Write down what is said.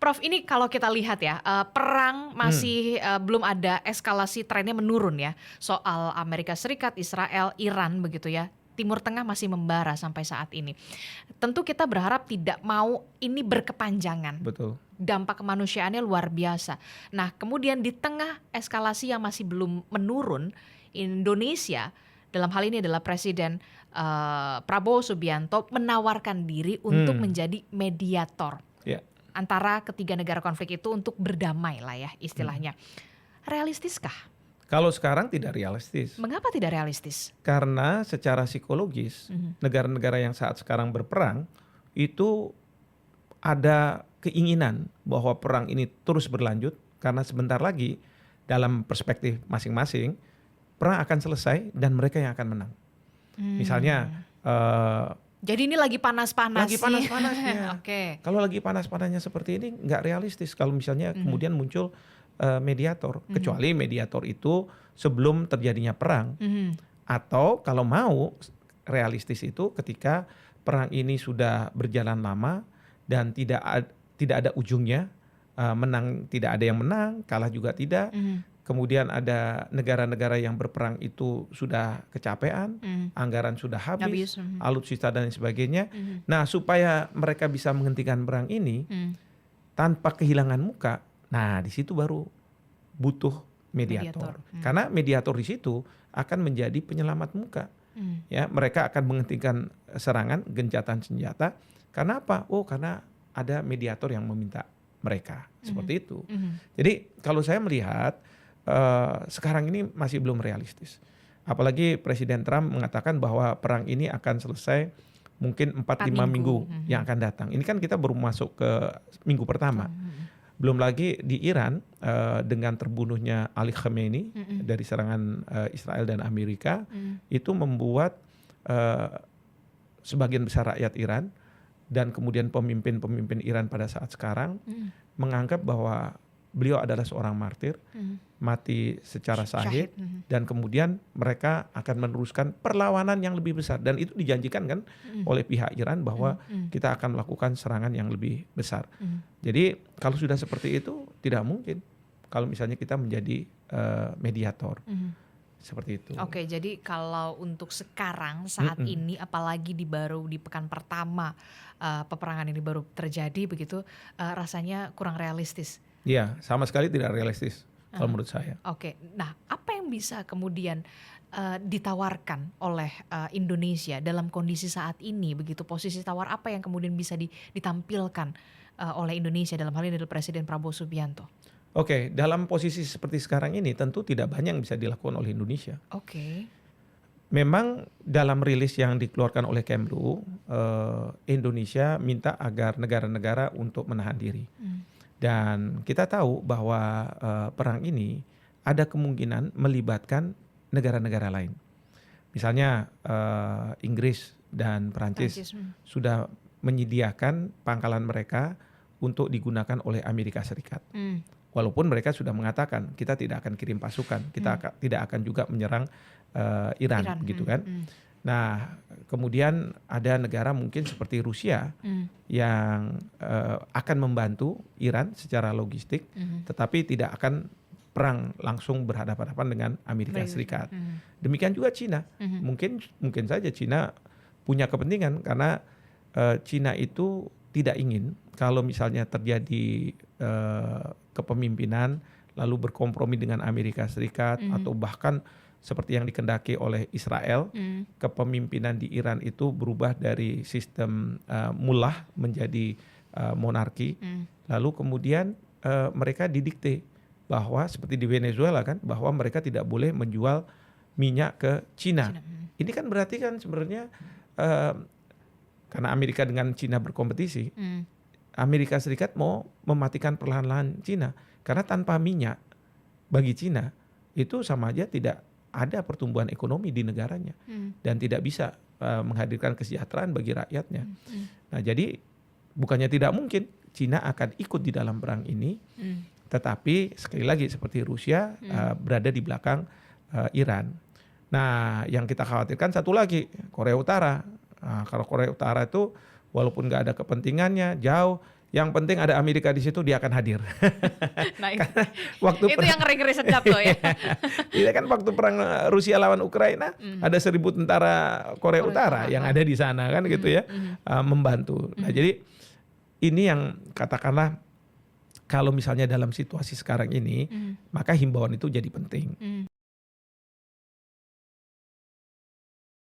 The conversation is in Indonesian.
Prof, ini kalau kita lihat ya, perang masih belum ada eskalasi trennya menurun ya, soal Amerika Serikat, Israel, Iran begitu ya. Timur Tengah masih membara sampai saat ini. Tentu kita berharap tidak mau ini berkepanjangan. Betul. Dampak kemanusiaannya luar biasa. Nah, kemudian di tengah eskalasi yang masih belum menurun, Indonesia dalam hal ini adalah Presiden Prabowo Subianto menawarkan diri untuk menjadi mediator antara ketiga negara konflik itu untuk berdamai lah ya istilahnya. Realistiskah? Kalau sekarang tidak realistis. Mengapa tidak realistis? Karena secara psikologis negara-negara yang saat sekarang berperang itu ada keinginan bahwa perang ini terus berlanjut karena sebentar lagi dalam perspektif masing-masing perang akan selesai dan mereka yang akan menang. Misalnya jadi ini lagi panas-panas. Lagi panas-panasnya. Oke. Kalau lagi panas-panasnya seperti ini nggak realistis kalau misalnya kemudian muncul mediator, kecuali mediator itu sebelum terjadinya perang, atau kalau mau realistis itu ketika perang ini sudah berjalan lama dan tidak ada ujungnya, menang tidak ada yang menang, kalah juga tidak. Kemudian ada negara-negara yang berperang itu sudah kecapean, anggaran sudah habis, alutsista dan sebagainya. Nah, supaya mereka bisa menghentikan perang ini tanpa kehilangan muka, nah di situ baru butuh mediator. Karena mediator di situ akan menjadi penyelamat muka. Ya, mereka akan menghentikan serangan, gencatan senjata. Karena apa? Oh, karena ada mediator yang meminta mereka. Seperti itu. Jadi kalau saya melihat sekarang ini masih belum realistis. Apalagi Presiden Trump mengatakan bahwa perang ini akan selesai mungkin 4-5 minggu yang akan datang. Ini kan kita baru masuk ke minggu pertama. Belum lagi di Iran dengan terbunuhnya Ali Khamenei dari serangan Israel dan Amerika itu membuat sebagian besar rakyat Iran dan kemudian pemimpin-pemimpin Iran pada saat sekarang menganggap bahwa beliau adalah seorang martir, mati secara syahid, dan kemudian mereka akan meneruskan perlawanan yang lebih besar. Dan itu dijanjikan kan oleh pihak Iran bahwa kita akan melakukan serangan yang lebih besar. Jadi kalau sudah seperti itu tidak mungkin kalau misalnya kita menjadi mediator. Seperti itu. Oke, jadi kalau untuk sekarang saat ini apalagi di pekan pertama peperangan ini baru terjadi begitu, rasanya kurang realistis. Iya, sama sekali tidak realistis kalau menurut saya. Oke, nah apa yang bisa kemudian ditawarkan oleh Indonesia dalam kondisi saat ini begitu, posisi tawar apa yang kemudian bisa ditampilkan oleh Indonesia dalam hal ini adalah Presiden Prabowo Subianto? Oke, dalam posisi seperti sekarang ini tentu tidak banyak yang bisa dilakukan oleh Indonesia. Oke. Memang dalam rilis yang dikeluarkan oleh Kemlu, Indonesia minta agar negara-negara untuk menahan diri. Dan kita tahu bahwa perang ini ada kemungkinan melibatkan negara-negara lain. Misalnya Inggris dan Perancis sudah menyediakan pangkalan mereka untuk digunakan oleh Amerika Serikat. Walaupun mereka sudah mengatakan kita tidak akan kirim pasukan, kita tidak akan juga menyerang Iran. Gitu kan. Nah, kemudian ada negara mungkin seperti Rusia yang akan membantu Iran secara logistik, tetapi tidak akan perang langsung berhadapan-hadapan dengan Amerika Serikat. Demikian juga Cina, mungkin saja Cina punya kepentingan karena Cina itu tidak ingin kalau misalnya terjadi kepemimpinan lalu berkompromi dengan Amerika Serikat atau bahkan seperti yang dikendaki oleh Israel, kepemimpinan di Iran itu berubah dari sistem mullah menjadi monarki. Lalu kemudian mereka didikte bahwa seperti di Venezuela kan, bahwa mereka tidak boleh menjual minyak ke Cina. Ini kan berarti kan sebenarnya karena Amerika dengan Cina berkompetisi, Amerika Serikat mau mematikan perlahan-lahan Cina. Karena tanpa minyak bagi Cina itu sama aja tidak ada pertumbuhan ekonomi di negaranya dan tidak bisa menghadirkan kesejahteraan bagi rakyatnya. Nah, jadi bukannya tidak mungkin Cina akan ikut di dalam perang ini, tetapi sekali lagi seperti Rusia berada di belakang Iran. Nah, yang kita khawatirkan satu lagi, Korea Utara. Nah, kalau Korea Utara itu walaupun nggak ada kepentingannya jauh, Yang penting ada Amerika di situ, dia akan hadir. Nah, Waktu itu yang ngeri-ngeri sedap tuh ya. Iya kan waktu perang Rusia lawan Ukraina ada 1.000 tentara Korea Utara yang ada di sana kan gitu ya, membantu. Nah jadi ini yang katakanlah kalau misalnya dalam situasi sekarang ini, maka himbauan itu jadi penting.